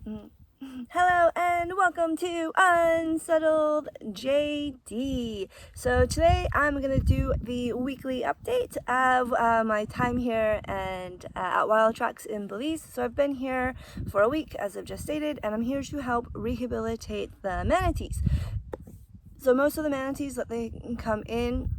Hello and welcome to Unsettled JD. So today I'm going to do the weekly update of my time here and at Wild Tracks in Belize. So I've been here for a week, as I've just stated, and I'm here to help rehabilitate the manatees. So most of the manatees that they come in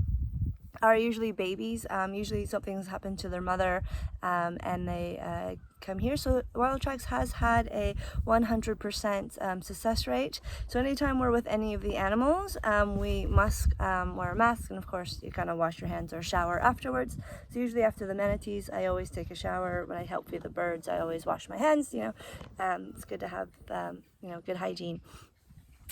are usually babies. Usually something's happened to their mother and they come here. So Wild Tracks has had a 100% success rate. So anytime we're with any of the animals, we must wear a mask, and of course you kind of wash your hands or shower afterwards. So usually after the manatees, I always take a shower. When I help feed the birds, I always wash my hands. It's good to have good hygiene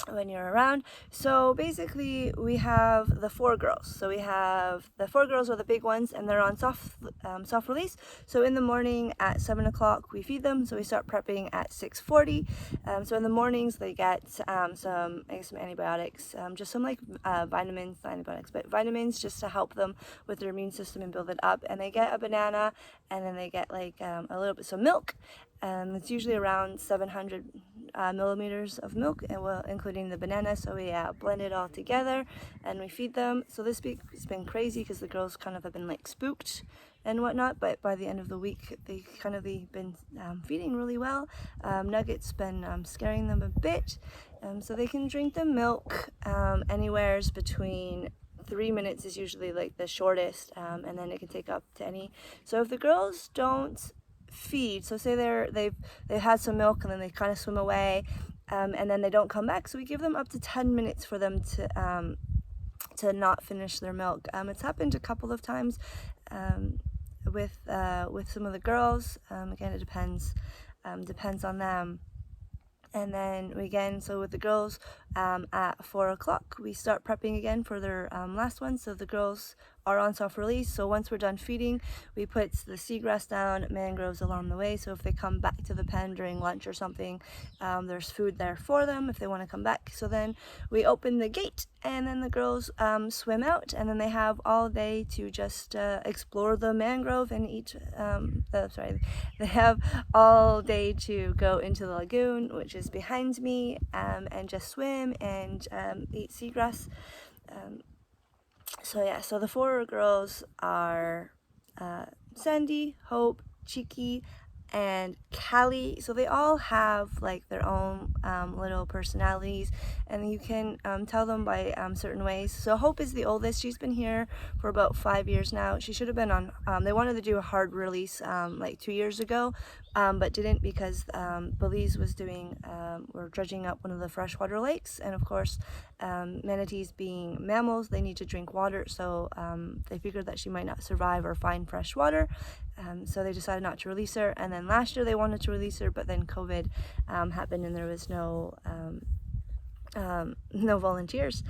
when you're around. So basically we have the four girls. So we have the four girls are the big ones, and they're on soft release. So in the morning at 7 o'clock we feed them. So we start prepping at 6:40. So in the mornings they get some antibiotics, just some like vitamins, not antibiotics, but vitamins, just to help them with their immune system and build it up. And they get a banana, and then they get like a little bit some milk. It's usually around 700 millimeters of milk, and including the banana. So we blend it all together and we feed them. So this week it's been crazy because the girls kind of have been like spooked and whatnot, but by the end of the week they've been feeding really well. Nugget's been scaring them a bit, so they can drink the milk anywheres between 3 minutes is usually like the shortest, and then it can take up to any. So if the girls don't feed, so say they've had some milk and then they kind of swim away, and then they don't come back, so we give them up to 10 minutes for them to not finish their milk. It's happened a couple of times with some of the girls. Again, it depends on them. And then so with the girls, at 4 o'clock we start prepping again for their last one. So the girls are on soft release. So once we're done feeding, we put the seagrass down, mangroves along the way. So if they come back to the pen during lunch or something, there's food there for them if they want to come back. So then we open the gate, and then the girls swim out, and then they have all day to just explore the mangrove and eat. They have all day to go into the lagoon, which is behind me, and just swim and eat seagrass. So the four girls are Sandy, Hope, Cheeky, and Callie. So they all have like their own little personalities, and you can tell them by certain ways. So Hope is the oldest. She's been here for about 5 years now. She should have been on, they wanted to do a hard release like 2 years ago, but didn't, because Belize was we're dredging up one of the freshwater lakes, and of course manatees being mammals, they need to drink water. So they figured that she might not survive or find fresh water, so they decided not to release her. And then last year they wanted to release her, but then COVID happened and there was no volunteers.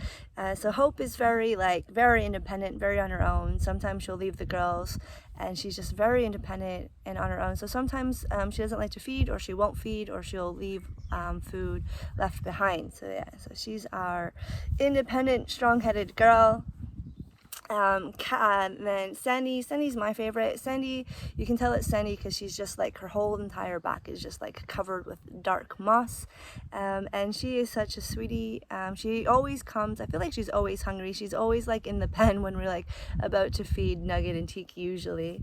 So Hope is very independent, very on her own. Sometimes she'll leave the girls, and she's just very independent and on her own. So sometimes she doesn't like to feed, or she won't feed, or she'll leave food left behind. So she's our independent, strong-headed girl. And then Sandy's my favorite. Sandy, you can tell it's Sandy because she's just like, her whole entire back is just like covered with dark moss, and she is such a sweetie. She always comes, I feel like she's always hungry. She's always like in the pen when we're like about to feed Nugget and Teak usually.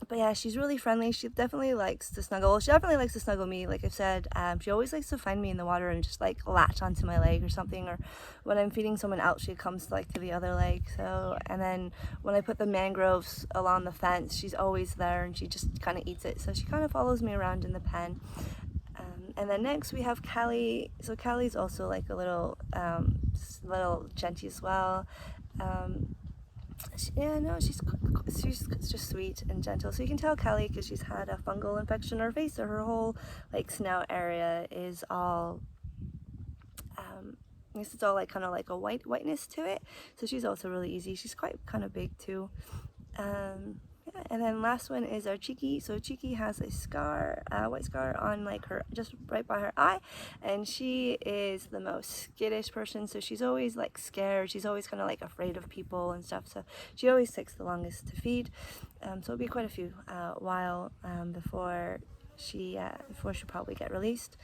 But yeah, she's really friendly. She definitely likes to snuggle. She definitely likes to snuggle me, like I've said. She always likes to find me in the water and just like latch onto my leg or something. Or when I'm feeding someone else, she comes like to the other leg. So, and then when I put the mangroves along the fence, she's always there, and she just kind of eats it. So she kind of follows me around in the pen. And then next we have Callie. So Callie's also like a little genty as well. She's just sweet and gentle. So you can tell Callie, because she's had a fungal infection on her face, so her whole like snout area is all I guess it's all like kind of like a whiteness to it. So she's also really easy. She's quite kind of big too. Yeah, and then last one is our Cheeky. So Cheeky has a scar, white scar on like her, just right by her eye, and she is the most skittish person. So she's always like scared. She's always kind of like afraid of people and stuff. So she always takes the longest to feed. So it'll be quite a few while before before she'll probably get released.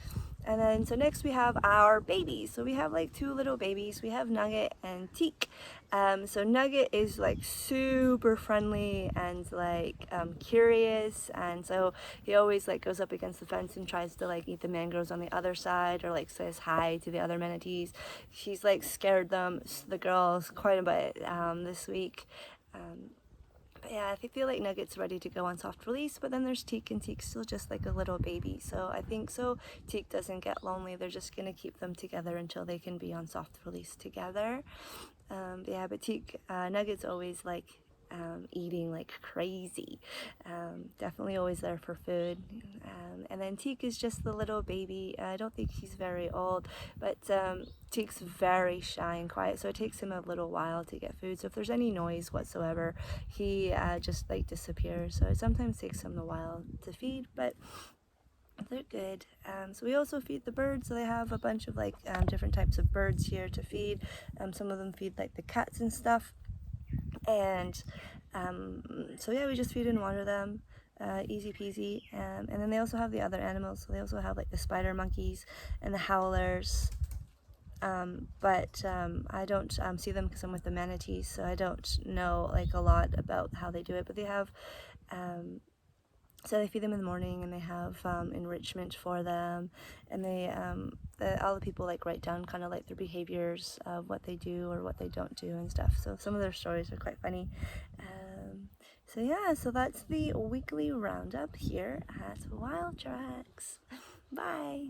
And then, so next we have our babies. So we have like 2 little babies. We have Nugget and Teak. So Nugget is like super friendly and like curious, and so he always like goes up against the fence and tries to like eat the mangroves on the other side, or like says hi to the other manatees. She's like scared the girls quite a bit this week. But yeah, I feel like Nugget's ready to go on soft release, but then there's Teak, and Teak's still just like a little baby. So I think so Teak doesn't get lonely. They're just gonna keep them together until they can be on soft release together. Yeah, but Teak, Nugget's always like eating like crazy. Definitely always there for food. And then Teak is just the little baby. I don't think he's very old, but Teak's very shy and quiet, so it takes him a little while to get food. So if there's any noise whatsoever, he just like disappears. So it sometimes takes him a while to feed, but they're good. So we also feed the birds. So they have a bunch of like different types of birds here to feed. Some of them feed like the cats and stuff. And so yeah, we just feed and water them. Easy peasy. And then they also have the other animals. So they also have like the spider monkeys and the howlers. But I don't see them because I'm with the manatees, so I don't know like a lot about how they do it. But they have so they feed them in the morning, and they have enrichment for them, and all the people like write down kind of like their behaviors of what they do or what they don't do and stuff. So some of their stories are quite funny. So yeah, so that's the weekly roundup here at Wild Tracks. Bye.